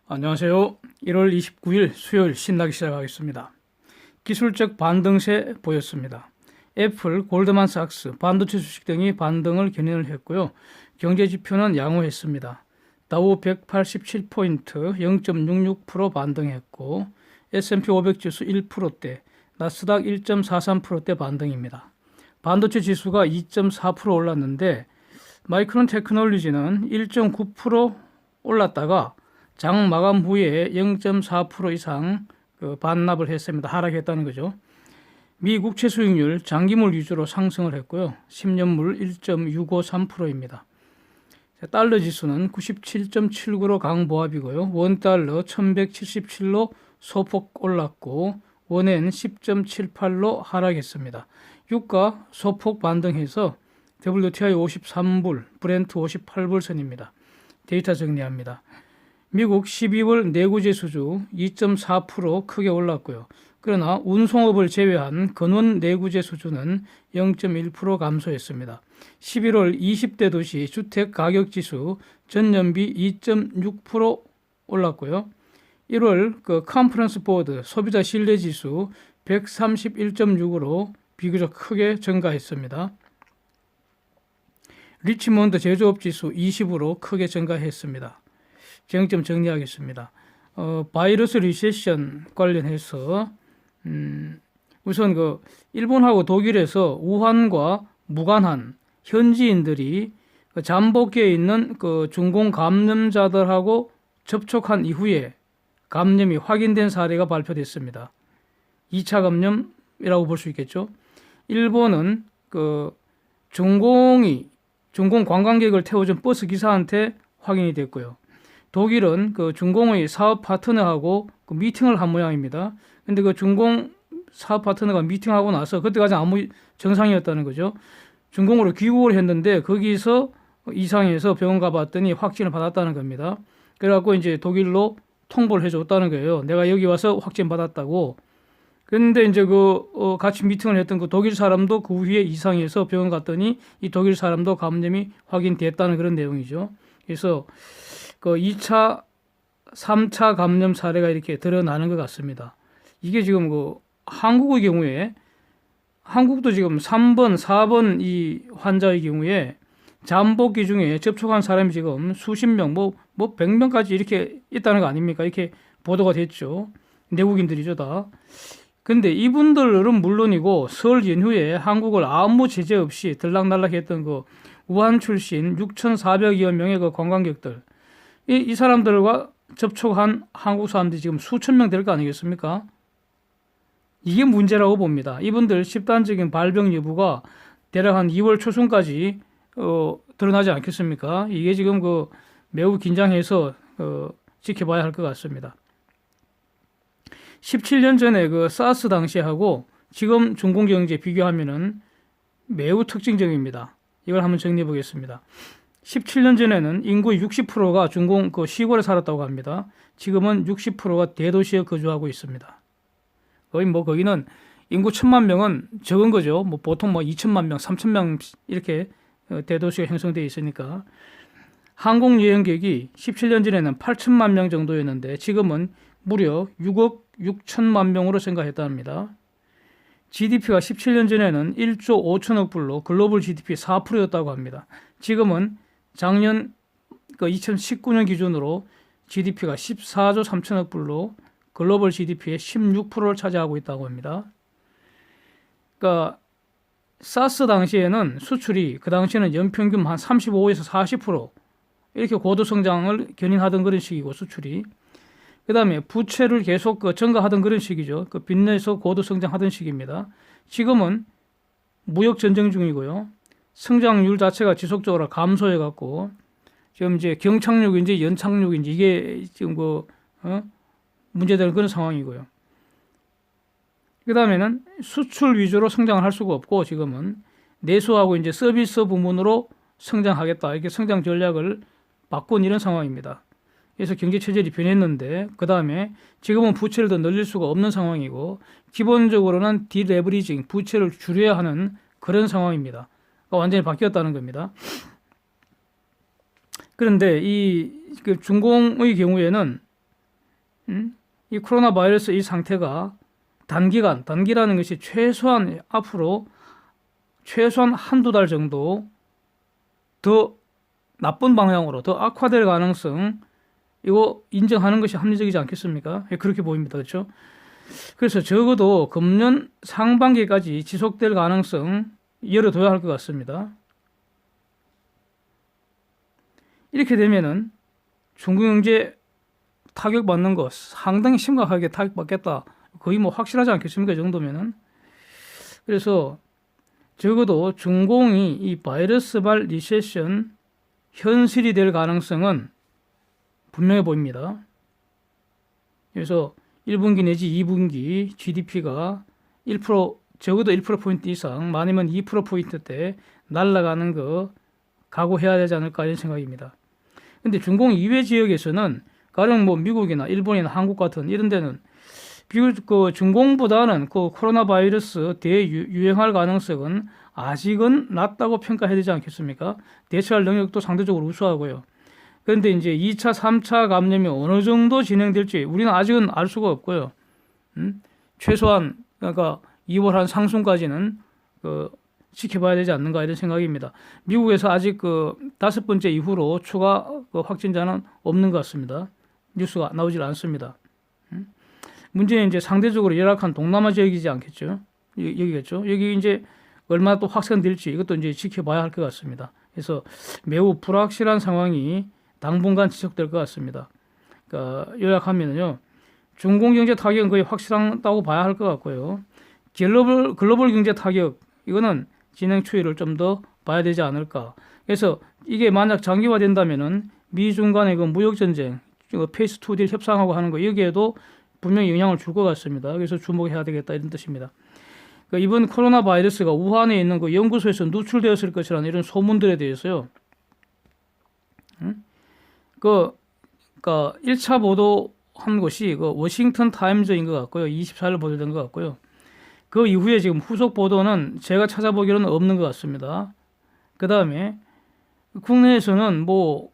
안녕하세요. 1월 29일 수요일 신나게 시작하겠습니다. 기술적 반등세 보였습니다. 애플, 골드만삭스, 반도체 주식 등이 반등을 견인을 했고요. 경제지표는 양호했습니다. 다우 187포인트 0.66% 반등했고 S&P 500 지수 1%대, 나스닥 1.43%대 반등입니다. 반도체 지수가 2.4% 올랐는데 마이크론 테크놀로지는 1.9% 올랐다가 장 마감 후에 0.4% 이상 반납을 했습니다. 하락했다는 거죠. 미 국채 수익률 장기물 위주로 상승을 했고요. 10년물 1.653%입니다. 달러 지수는 97.79로 강보합이고요. 원달러 1177로 소폭 올랐고 원엔 10.78로 하락했습니다. 유가 소폭 반등해서 WTI 53불, 브렌트 58불 선입니다. 데이터 정리합니다. 미국 12월 내구재수주 2.4% 크게 올랐고요. 그러나 운송업을 제외한 근원 내구재수주는 0.1% 감소했습니다. 11월 20대 도시 주택가격지수 전년비 2.6% 올랐고요. 1월 컨퍼런스 보드 소비자 신뢰지수 131.6으로 비교적 크게 증가했습니다. 리치몬드 제조업지수 20으로 크게 증가했습니다. 정점 정리하겠습니다. 바이러스 리세션 관련해서 우선 일본하고 독일에서 우한과 무관한 현지인들이 잠복기에 있는 중공 감염자들하고 접촉한 이후에 감염이 확인된 사례가 발표됐습니다. 2차 감염이라고 볼 수 있겠죠. 일본은 중공 관광객을 태워준 버스 기사한테 확인이 됐고요. 독일은 중공의 사업 파트너하고 미팅을 한 모양입니다. 근데 중공 사업 파트너가 미팅하고 나서 그때까지 아무 정상이었다는 거죠. 중공으로 귀국을 했는데 거기서 이상해서 병원 가봤더니 확진을 받았다는 겁니다. 그래갖고 이제 독일로 통보를 해줬다는 거예요. 내가 여기 와서 확진 받았다고. 근데 이제 같이 미팅을 했던 독일 사람도 그 후에 이상해서 병원 갔더니 이 독일 사람도 감염이 확인됐다는 그런 내용이죠. 그래서 2차, 3차 감염 사례가 이렇게 드러나는 것 같습니다. 이게 지금 한국의 경우에 한국도 지금 3번, 4번 이 환자의 경우에 잠복기 중에 접촉한 사람이 지금 수십 명, 100명까지 이렇게 있다는 거 아닙니까? 이렇게 보도가 됐죠. 내국인들이죠, 다. 근데 이분들은 물론이고 설 연휴에 한국을 아무 제재 없이 들락날락했던 우한 출신 6,400여 명의 관광객들, 이 사람들과 접촉한 한국 사람들이 지금 수천 명 될 거 아니겠습니까? 이게 문제라고 봅니다. 이분들 집단적인 발병 여부가 대략 한 2월 초순까지 드러나지 않겠습니까? 이게 지금 매우 긴장해서 지켜봐야 할 것 같습니다. 17년 전에 사스 당시하고 지금 중공경제 비교하면은 매우 특징적입니다. 이걸 한번 정리해 보겠습니다. 17년 전에는 인구의 60%가 중공 시골에 살았다고 합니다. 지금은 60%가 대도시에 거주하고 있습니다. 거의 거기는 인구 1,000만 명은 적은 거죠. 보통 2천만 명, 3천명 이렇게 대도시가 형성되어 있으니까. 항공 여행객이 17년 전에는 8천만 명 정도였는데 지금은 무려 6억 6천만 명으로 증가했답니다. GDP가 17년 전에는 1조 5천억 불로 글로벌 GDP 4%였다고 합니다. 지금은 작년 2019년 기준으로 GDP가 14조 3천억 불로 글로벌 GDP의 16%를 차지하고 있다고 합니다. 그러니까 사스 당시에는 수출이 그 당시에는 연평균 한 35에서 40% 이렇게 고도 성장을 견인하던 그런 시기고 수출이. 그 다음에 부채를 계속 증가하던 그런 시기죠. 빚내서 고도 성장하던 시기입니다. 지금은 무역 전쟁 중이고요. 성장률 자체가 지속적으로 감소해갖고 지금 이제 경착륙인지 연착륙인지 이게 지금 문제되는 그런 상황이고요. 그 다음에는 수출 위주로 성장을 할 수가 없고 지금은 내수하고 이제 서비스 부문으로 성장하겠다 이렇게 성장 전략을 바꾼 이런 상황입니다. 그래서 경제 체질이 변했는데 그 다음에 지금은 부채를 더 늘릴 수가 없는 상황이고 기본적으로는 디레버리징 부채를 줄여야 하는 그런 상황입니다. 그러니까 완전히 바뀌었다는 겁니다. 그런데 이 중공의 경우에는 이 코로나 바이러스 이 상태가 단기라는 것이 앞으로 최소한 한두 달 정도 더 나쁜 방향으로 더 악화될 가능성, 이거 인정하는 것이 합리적이지 않겠습니까? 그렇게 보입니다. 그렇죠? 그래서 적어도 금년 상반기까지 지속될 가능성 열어둬야 할 것 같습니다. 이렇게 되면은 중국 경제 타격받는 거 상당히 심각하게 타격받겠다. 거의 뭐 확실하지 않겠습니까? 이 정도면은. 그래서 적어도 중공이 이 바이러스발 리세션 현실이 될 가능성은 분명해 보입니다. 그래서 1분기 내지 2분기 GDP가 1% 적어도 1%포인트 이상, 많으면 2%포인트대 날아가는 거 각오해야 되지 않을까 이런 생각입니다. 근데 중공 이외 지역에서는 가령 뭐 미국이나 일본이나 한국 같은 이런 데는 중공보다는 그 코로나 바이러스 대유행할 가능성은 아직은 낮다고 평가해야 되지 않겠습니까? 대처할 능력도 상대적으로 우수하고요. 그런데 이제 2차, 3차 감염이 어느 정도 진행될지 우리는 아직은 알 수가 없고요. 최소한 그러니까 2월 한 상순까지는 지켜봐야 되지 않는가 이런 생각입니다. 미국에서 아직 5번째 이후로 추가 확진자는 없는 것 같습니다. 뉴스가 나오질 않습니다. 문제는 이제 상대적으로 열악한 동남아 지역이지 않겠죠? 여기겠죠? 여기 이제 얼마나 또 확산될지 이것도 이제 지켜봐야 할 것 같습니다. 그래서 매우 불확실한 상황이 당분간 지속될 것 같습니다. 그러니까 요약하면요, 중공 경제 타격은 거의 확실하다고 봐야 할 것 같고요. 글로벌 경제 타격 이거는 진행 추이를 좀 더 봐야 되지 않을까. 그래서 이게 만약 장기화된다면은 미중 간의 그 무역 전쟁, 페이스 2 딜 협상하고 하는 거 여기에도 분명히 영향을 줄 것 같습니다. 그래서 주목해야 되겠다 이런 뜻입니다. 그러니까 이번 코로나 바이러스가 우한에 있는 그 연구소에서 누출되었을 것이라는 이런 소문들에 대해서요. 그러니까 1차 보도한 것이 워싱턴 타임즈인 것 같고요. 24일 보도된 것 같고요. 그 이후에 지금 후속 보도는 제가 찾아보기로는 없는 것 같습니다. 그 다음에 국내에서는 뭐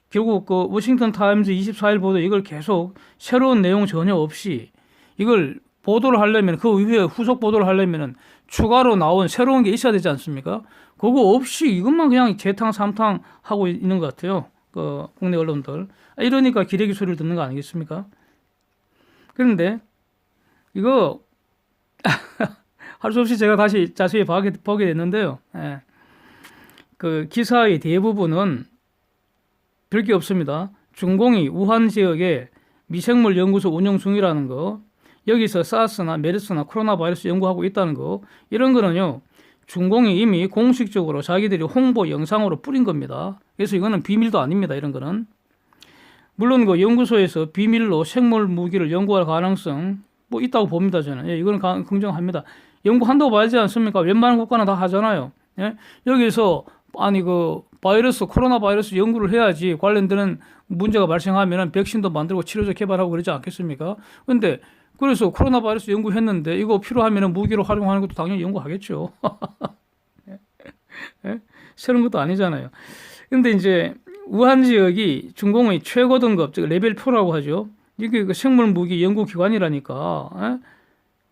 결국 워싱턴 타임즈 24일 보도 이걸 계속 새로운 내용 전혀 없이 이걸 보도를 하려면 그 이후에 후속 보도를 하려면 추가로 나온 새로운 게 있어야 되지 않습니까? 그거 없이 이것만 그냥 재탕3탕 하고 있는 것 같아요. 국내 언론들. 이러니까 기레기 소리를 듣는 거 아니겠습니까? 그런데 이거 할 수 없이 제가 다시 자세히 보게 됐는데요. 그 기사의 대부분은 별게 없습니다. 중공이 우한 지역에 미생물 연구소 운영 중이라는 거, 여기서 사스나 메르스나 코로나 바이러스 연구하고 있다는 거, 이런 거는요, 중공이 이미 공식적으로 자기들이 홍보 영상으로 뿌린 겁니다. 그래서 이거는 비밀도 아닙니다. 이런 거는. 물론 그 연구소에서 비밀로 생물 무기를 연구할 가능성 뭐 있다고 봅니다. 저는. 이거는 긍정합니다. 연구한다고 봐야지 않습니까? 웬만한 국가는 다 하잖아요. 여기서 아니 코로나 바이러스 연구를 해야지 관련되는 문제가 발생하면 백신도 만들고 치료제 개발하고 그러지 않겠습니까? 근데 그래서 코로나 바이러스 연구했는데 이거 필요하면 무기로 활용하는 것도 당연히 연구하겠죠. 새로운 것도 아니잖아요. 근데 이제 우한 지역이 중공의 최고 등급, 즉 레벨 4라고 하죠. 이게 생물 무기 연구 기관이라니까.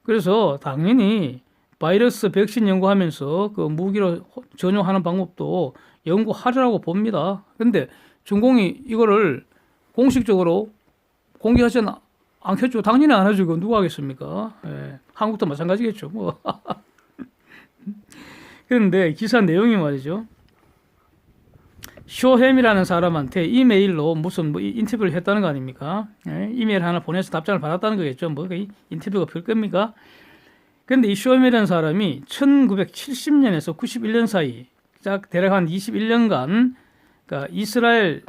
그래서 당연히 바이러스 백신 연구하면서 그 무기로 전용하는 방법도 연구하려고 봅니다. 근데 중공이 이거를 공식적으로 공개하지 않겠죠. 당연히 안 하죠. 누가 하겠습니까? 한국도 마찬가지겠죠. 뭐. 그런데 기사 내용이 말이죠. 쇼햄이라는 사람한테 이메일로 무슨 인터뷰를 했다는 거 아닙니까? 이메일 하나 보내서 답장을 받았다는 거겠죠. 뭐 인터뷰가 별 겁니까? 근데 이 쇼햄이라는 사람이 1970년에서 91년 사이 대략 한 21년간 그러니까 이스라엘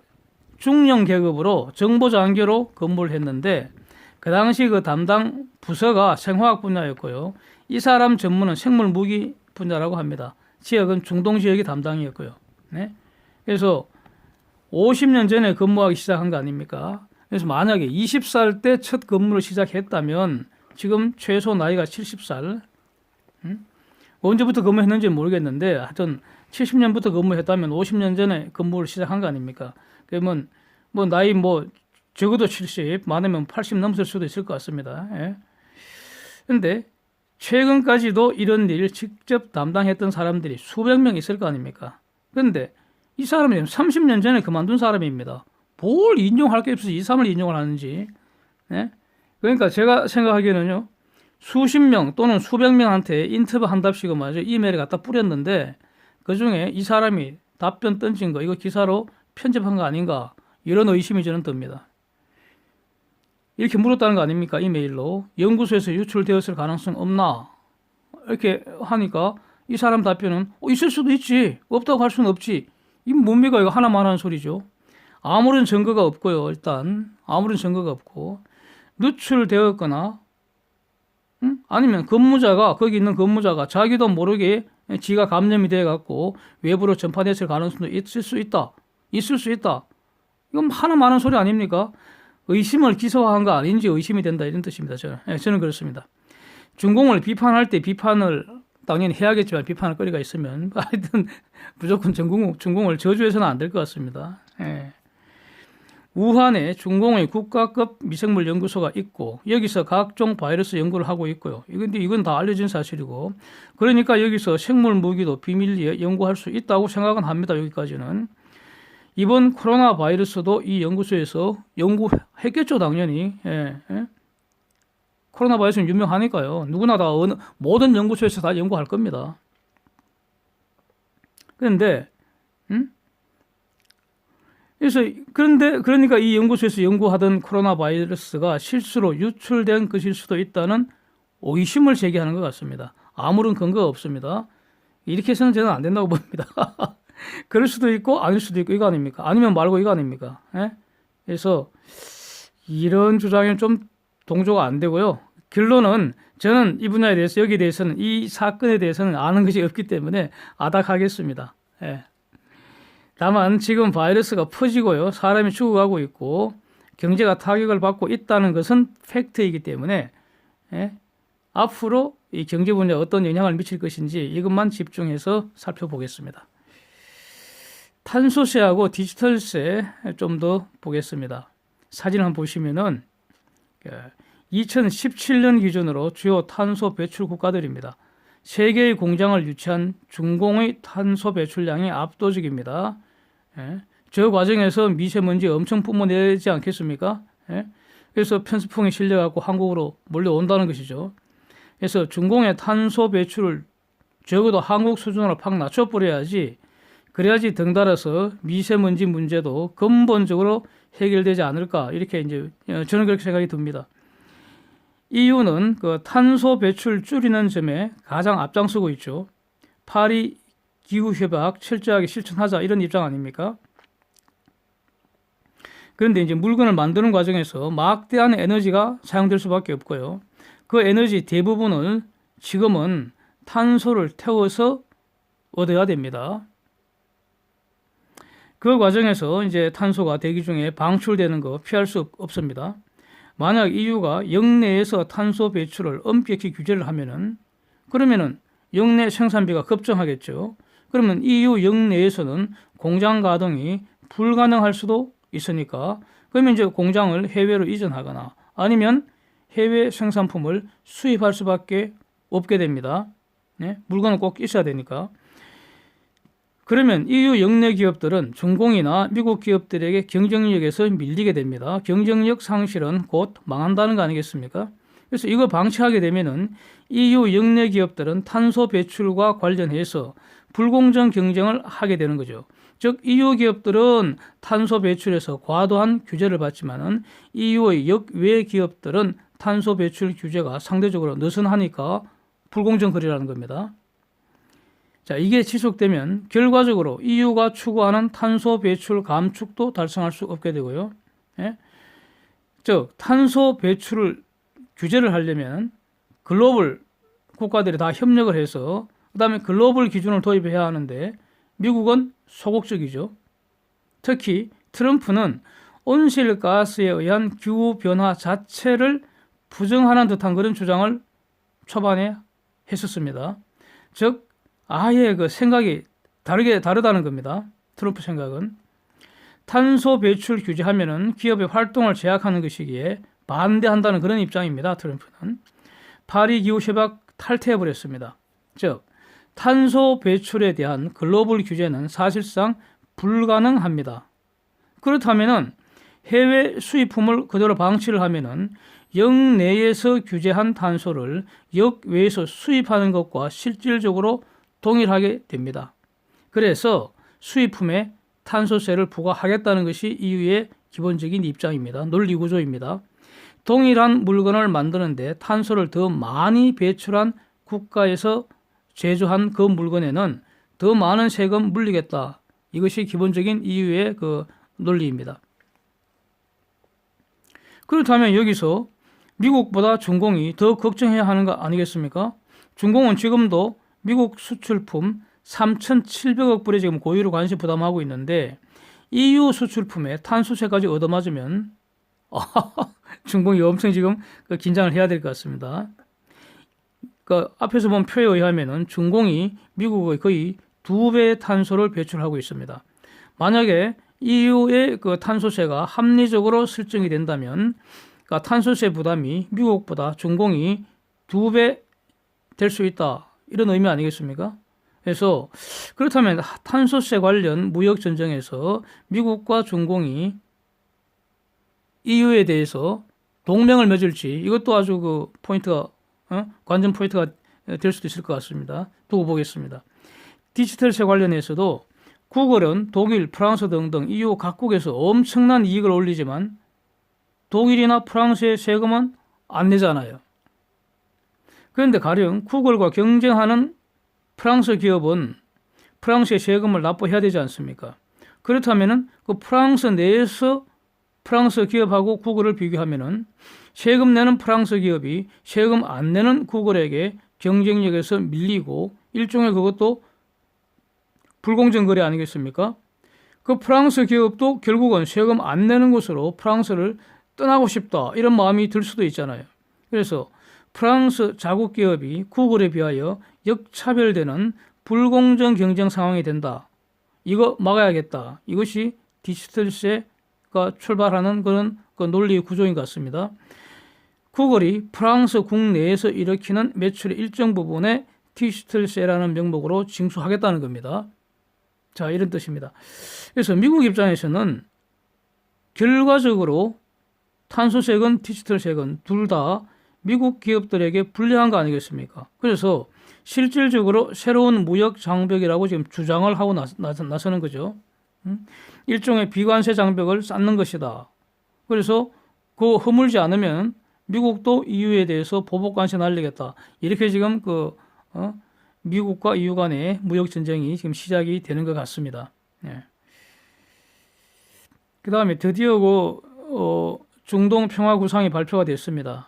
중령 계급으로 정보장교로 근무를 했는데 그 당시 그 담당 부서가 생화학 분야였고요. 이 사람 전문은 생물 무기 분야라고 합니다. 지역은 중동 지역이 담당이었고요. 네? 그래서 50년 전에 근무하기 시작한 거 아닙니까? 그래서 만약에 20살 때 첫 근무를 시작했다면 지금 최소 나이가 70살. 언제부터 근무했는지 모르겠는데 하여튼 70년부터 근무했다면 50년 전에 근무를 시작한 거 아닙니까? 그러면 뭐 나이 적어도 70, 많으면 80 넘을 수도 있을 것 같습니다. 예. 근데 최근까지도 이런 일을 직접 담당했던 사람들이 수백 명 있을 거 아닙니까? 근데 이 사람이 30년 전에 그만둔 사람입니다. 뭘 인용할 게 없어서 이 사람을 인용을 하는지. 예? 그러니까 제가 생각하기에는요, 수십 명 또는 수백 명한테 인터뷰 한답시고 말이죠. 이메일을 갖다 뿌렸는데 그 중에 이 사람이 답변 던진 거 이거 기사로 편집한 거 아닌가 이런 의심이 저는 듭니다. 이렇게 물었다는 거 아닙니까? 이메일로. 연구소에서 유출되었을 가능성 없나? 이렇게 하니까 이 사람 답변은 있을 수도 있지. 없다고 할 수는 없지. 이 뭡니까? 이거 하나만 하는 소리죠. 아무런 증거가 없고요. 일단 아무런 증거가 없고 누출되었거나 아니면 근무자가 거기 있는 근무자가 자기도 모르게 지가 감염이 돼 갖고 외부로 전파됐을 가능성도 있을 수 있다. 있을 수 있다. 이건 하나만 하는 소리 아닙니까? 의심을 기소한 거 아닌지 의심이 된다 이런 뜻입니다. 저는 그렇습니다. 중공을 비판할 때 비판을 당연히 해야겠지만 비판할 거리가 있으면 하여튼 무조건 중공을 저주해서는 안 될 것 같습니다. 예. 우한에 중공의 국가급 미생물 연구소가 있고 여기서 각종 바이러스 연구를 하고 있고요. 이건 다 알려진 사실이고 그러니까 여기서 생물 무기도 비밀리에 연구할 수 있다고 생각은 합니다. 여기까지는. 이번 코로나 바이러스도 이 연구소에서 연구했겠죠, 당연히. 예, 예. 코로나 바이러스는 유명하니까요. 누구나 다 모든 연구소에서 다 연구할 겁니다. 그런데 그러니까 이 연구소에서 연구하던 코로나 바이러스가 실수로 유출된 것일 수도 있다는 의심을 제기하는 것 같습니다. 아무런 근거가 없습니다. 이렇게 해서는 저는 안 된다고 봅니다. 그럴 수도 있고 아닐 수도 있고 이거 아닙니까? 아니면 말고 이거 아닙니까? 예? 그래서 이런 주장에는 좀 동조가 안 되고요. 결론은 저는 이 분야에 대해서 여기에 대해서는 이 사건에 대해서는 아는 것이 없기 때문에 아닥하겠습니다. 예. 다만 지금 바이러스가 퍼지고요. 사람이 죽어가고 있고 경제가 타격을 받고 있다는 것은 팩트이기 때문에 예? 앞으로 이 경제 분야에 어떤 영향을 미칠 것인지 이것만 집중해서 살펴보겠습니다. 탄소세하고 디지털세 좀 더 보겠습니다. 사진 한번 보시면은 2017년 기준으로 주요 탄소 배출 국가들입니다. 세계의 공장을 유치한 중공의 탄소 배출량이 압도적입니다. 예. 저 과정에서 미세먼지 엄청 뿜어내지 않겠습니까? 예. 그래서 편수풍이 실려갖고 한국으로 몰려온다는 것이죠. 그래서 중공의 탄소 배출을 적어도 한국 수준으로 팍 낮춰버려야지 그래야지 덩달아서 미세먼지 문제도 근본적으로 해결되지 않을까 이렇게 이제 저는 그렇게 생각이 듭니다. EU는 그 탄소 배출 줄이는 점에 가장 앞장서고 있죠. 파리 기후 협약 철저하게 실천하자 이런 입장 아닙니까? 그런데 이제 물건을 만드는 과정에서 막대한 에너지가 사용될 수밖에 없고요. 그 에너지 대부분을 지금은 탄소를 태워서 얻어야 됩니다. 그 과정에서 이제 탄소가 대기 중에 방출되는 거 피할 수 없습니다. 만약 EU가 영내에서 탄소 배출을 엄격히 규제를 하면은 그러면은 영내 생산비가 급증하겠죠. 그러면 EU 영내에서는 공장 가동이 불가능할 수도 있으니까 그러면 이제 공장을 해외로 이전하거나 아니면 해외 생산품을 수입할 수밖에 없게 됩니다. 네? 물건은 꼭 있어야 되니까. 그러면 EU 영내 기업들은 중공이나 미국 기업들에게 경쟁력에서 밀리게 됩니다. 경쟁력 상실은 곧 망한다는 거 아니겠습니까? 그래서 이거 방치하게 되면은 EU 영내 기업들은 탄소 배출과 관련해서 불공정 경쟁을 하게 되는 거죠. 즉 EU 기업들은 탄소 배출에서 과도한 규제를 받지만은 EU의 역외 기업들은 탄소 배출 규제가 상대적으로 느슨하니까 불공정 거래라는 겁니다. 자, 이게 지속되면 결과적으로 EU가 추구하는 탄소 배출 감축도 달성할 수 없게 되고요. 예? 즉 탄소 배출을 규제를 하려면 글로벌 국가들이 다 협력을 해서 그다음에 글로벌 기준을 도입해야 하는데 미국은 소극적이죠. 특히 트럼프는 온실가스에 의한 기후변화 자체를 부정하는 듯한 그런 주장을 초반에 했었습니다. 즉 아예 그 생각이 다르다는 겁니다. 트럼프 생각은. 탄소 배출 규제하면은 기업의 활동을 제약하는 것이기에 반대한다는 그런 입장입니다. 트럼프는. 파리 기후 협약 탈퇴해버렸습니다. 즉 탄소 배출에 대한 글로벌 규제는 사실상 불가능합니다. 그렇다면은 해외 수입품을 그대로 방치를 하면은 역내에서 규제한 탄소를 역외에서 수입하는 것과 실질적으로 동일하게 됩니다. 그래서 수입품에 탄소세를 부과하겠다는 것이 EU의 기본적인 입장입니다. 논리 구조입니다. 동일한 물건을 만드는데 탄소를 더 많이 배출한 국가에서 제조한 그 물건에는 더 많은 세금 물리겠다. 이것이 기본적인 EU의 그 논리입니다. 그렇다면 여기서 미국보다 중공이 더 걱정해야 하는 거 아니겠습니까? 중공은 지금도 미국 수출품 3,700억 불에 지금 고유로 관세 부담하고 있는데 EU 수출품에 탄소세까지 얻어맞으면 중공이 엄청 지금 긴장을 해야 될 것 같습니다. 그 앞에서 본 표에 의하면은 중공이 미국의 거의 2배의 탄소를 배출하고 있습니다. 만약에 EU의 그 탄소세가 합리적으로 설정이 된다면 그러니까 탄소세 부담이 미국보다 중공이 2배 될 수 있다. 이런 의미 아니겠습니까? 그래서 그렇다면 탄소세 관련 무역 전쟁에서 미국과 중공이 EU에 대해서 동맹을 맺을지 이것도 아주 그 포인트가 관전 포인트가 될 수도 있을 것 같습니다. 두고 보겠습니다. 디지털세 관련해서도 구글은 독일, 프랑스 등등 EU 각국에서 엄청난 이익을 올리지만 독일이나 프랑스의 세금은 안 내잖아요. 그런데 가령 구글과 경쟁하는 프랑스 기업은 프랑스의 세금을 납부해야 되지 않습니까? 그렇다면은 그 프랑스 내에서 프랑스 기업하고 구글을 비교하면은 세금 내는 프랑스 기업이 세금 안 내는 구글에게 경쟁력에서 밀리고 일종의 그것도 불공정 거래 아니겠습니까? 그 프랑스 기업도 결국은 세금 안 내는 곳으로 프랑스를 떠나고 싶다 이런 마음이 들 수도 있잖아요. 그래서 프랑스 자국 기업이 구글에 비하여 역차별되는 불공정 경쟁 상황이 된다. 이거 막아야겠다. 이것이 디지털세가 출발하는 그런 그 논리 구조인 것 같습니다. 구글이 프랑스 국내에서 일으키는 매출의 일정 부분에 디지털세라는 명목으로 징수하겠다는 겁니다. 자, 이런 뜻입니다. 그래서 미국 입장에서는 결과적으로 탄소세건 디지털세건 둘 다 미국 기업들에게 불리한 거 아니겠습니까? 그래서 실질적으로 새로운 무역 장벽이라고 지금 주장을 하고 나서는 거죠. 일종의 비관세 장벽을 쌓는 것이다. 그래서 그 허물지 않으면 미국도 EU에 대해서 보복 관세 날리겠다. 이렇게 지금 미국과 EU 간의 무역 전쟁이 지금 시작이 되는 것 같습니다. 네. 그 다음에 드디어 중동 평화 구상이 발표가 됐습니다.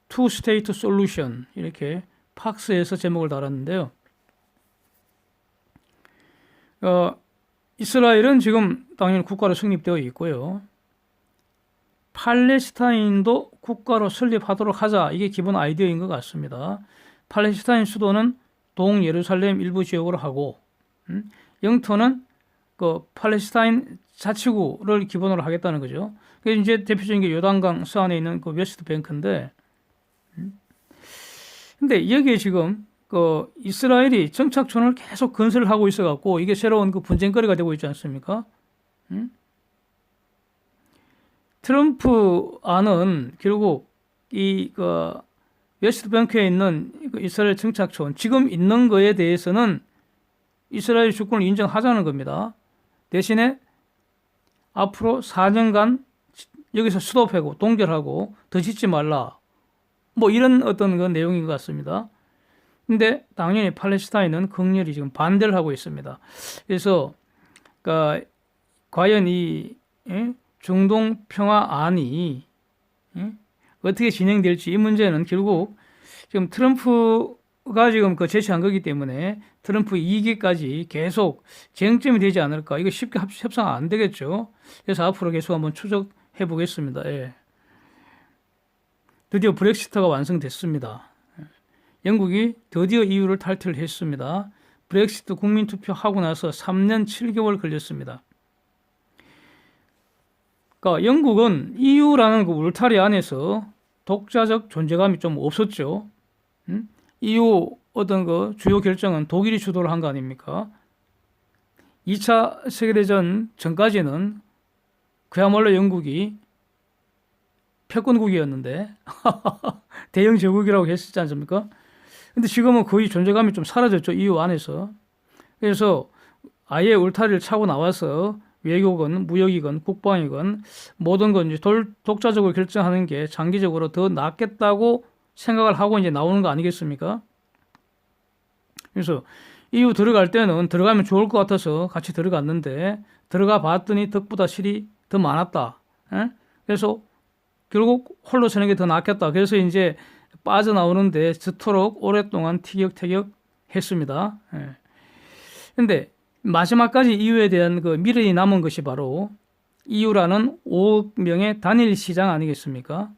Two State Solution 이렇게 팍스에서 제목을 달았는데요. 이스라엘은 지금 당연히 국가로 성립되어 있고요. 팔레스타인도 국가로 설립하도록 하자. 이게 기본 아이디어인 것 같습니다. 팔레스타인 수도는 동예루살렘 일부 지역으로 하고 영토는 그 팔레스타인 자치구를 기본으로 하겠다는 거죠. 그래서 이제 대표적인 게 요단강 서안에 있는 그 웨스트 뱅크인데, 근데 여기에 지금 그 이스라엘이 정착촌을 계속 건설을 하고 있어갖고 이게 새로운 그 분쟁거리가 되고 있지 않습니까? 트럼프 안은 결국 이 그 웨스트 뱅크에 있는 이스라엘 정착촌 지금 있는 거에 대해서는 이스라엘 주권을 인정하자는 겁니다. 대신에 앞으로 4년간 여기서 스톱하고 동결하고 더 짓지 말라. 뭐 이런 어떤 그 내용인 것 같습니다. 근데 당연히 팔레스타인은 극렬히 지금 반대를 하고 있습니다. 그래서 과연 이 중동 평화안이 어떻게 진행될지 이 문제는 결국 지금 트럼프가 지금 제시한 거기 때문에 트럼프 2기까지 계속 쟁점이 되지 않을까. 이거 쉽게 협상 안 되겠죠. 그래서 앞으로 계속 한번 추적해 보겠습니다. 예. 드디어 브렉시트가 완성됐습니다. 영국이 드디어 EU를 탈퇴를 했습니다. 브렉시트 국민투표 하고 나서 3년 7개월 걸렸습니다. 그러니까 영국은 EU라는 그 울타리 안에서 독자적 존재감이 좀 없었죠. EU 어떤 그 주요 결정은 독일이 주도를 한 거 아닙니까? 2차 세계대전 전까지는 그야말로 영국이 패권국이었는데 대영 제국이라고 했었지 않습니까? 근데 지금은 거의 존재감이 좀 사라졌죠. EU 안에서. 그래서 아예 울타리를 차고 나와서 외교건 무역이건 국방이건 모든 건 이제 독자적으로 결정하는 게 장기적으로 더 낫겠다고 생각을 하고 이제 나오는 거 아니겠습니까? 그래서 EU 들어갈 때는 들어가면 좋을 것 같아서 같이 들어갔는데 들어가 봤더니 덕보다 실이 더 많았다. 에? 그래서 결국 홀로 서는 게 더 낫겠다. 그래서 이제 빠져나오는데 저토록 오랫동안 티격태격 했습니다. 예. 근데 마지막까지 EU에 대한 그 미련이 남은 것이 바로 EU라는 5억 명의 단일 시장 아니겠습니까?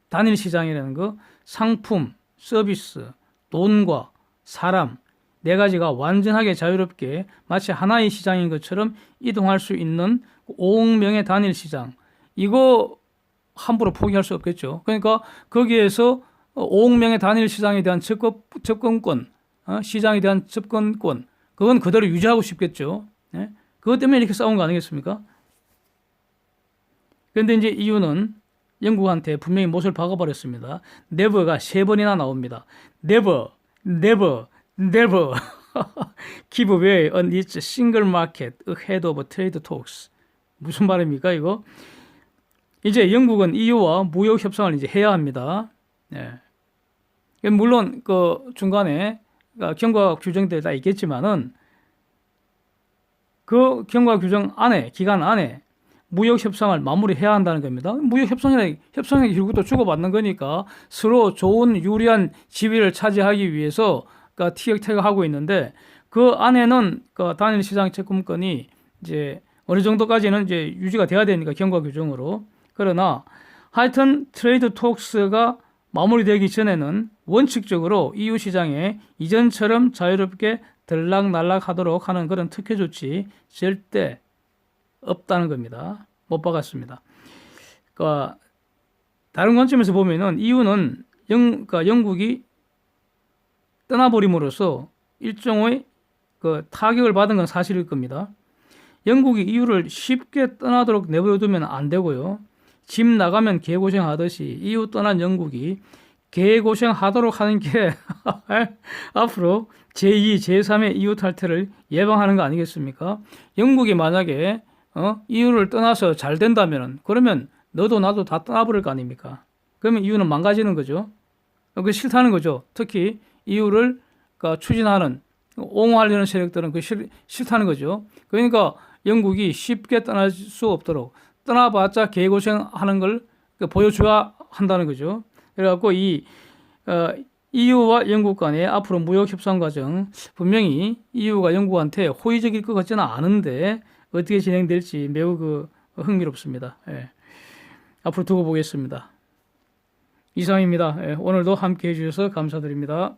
단일 시장이라는 거 상품, 서비스, 돈과 사람 네 가지가 완전하게 자유롭게 마치 하나의 시장인 것처럼 이동할 수 있는 5억 명의 단일 시장. 이거 함부로 포기할 수 없겠죠. 그러니까 거기에서 5억 명의 단일 시장에 대한 접근권, 시장에 대한 접근권, 그건 그대로 유지하고 싶겠죠. 예? 그것 때문에 이렇게 싸운 거 아니겠습니까? 그런데 이제 EU는 영국한테 분명히 못을 박아버렸습니다. never가 3번이나 나옵니다. never, never, never give away on its single market ahead of trade talks. 무슨 말입니까, 이거? 이제 영국은 EU와 무역 협상을 이제 해야 합니다. 예. 물론 그 중간에 경과 규정들이 다 있겠지만은 그 경과 규정 안에 기간 안에 무역 협상을 마무리해야 한다는 겁니다. 무역 협상이 결국 또 주고받는 거니까 서로 좋은 유리한 지위를 차지하기 위해서 티격태격하고 있는데 그 안에는 그 단일 시장 채권권이 이제 어느 정도까지는 이제 유지가 돼야 되니까 경과 규정으로. 그러나 하여튼 트레이드 톡스가 마무리되기 전에는 원칙적으로 EU 시장에 이전처럼 자유롭게 들락날락하도록 하는 그런 특혜 조치 절대 없다는 겁니다. 못 박았습니다. 그러니까 다른 관점에서 보면은 EU는 영국이 떠나버림으로써 일종의 그 타격을 받은 건 사실일 겁니다. 영국이 EU를 쉽게 떠나도록 내버려두면 안 되고요. 집 나가면 개고생하듯이 EU 떠난 영국이 개고생하도록 하는 게 앞으로 제2, 제3의 EU 탈퇴를 예방하는 거 아니겠습니까? 영국이 만약에 EU를 떠나서 잘 된다면 그러면 너도 나도 다 떠나버릴 거 아닙니까? 그러면 EU는 망가지는 거죠. 그 싫다는 거죠. 특히 EU를 추진하는 옹호하려는 세력들은 그 싫다는 거죠. 그러니까 영국이 쉽게 떠날 수 없도록 떠나봤자 개고생하는 걸 보여줘야 한다는 거죠. 그래갖고 이 EU와 영국 간의 앞으로 무역 협상 과정 분명히 EU가 영국한테 호의적일 것 같지는 않은데 어떻게 진행될지 매우 흥미롭습니다. 예. 앞으로 두고 보겠습니다. 이상입니다. 예. 오늘도 함께 해주셔서 감사드립니다.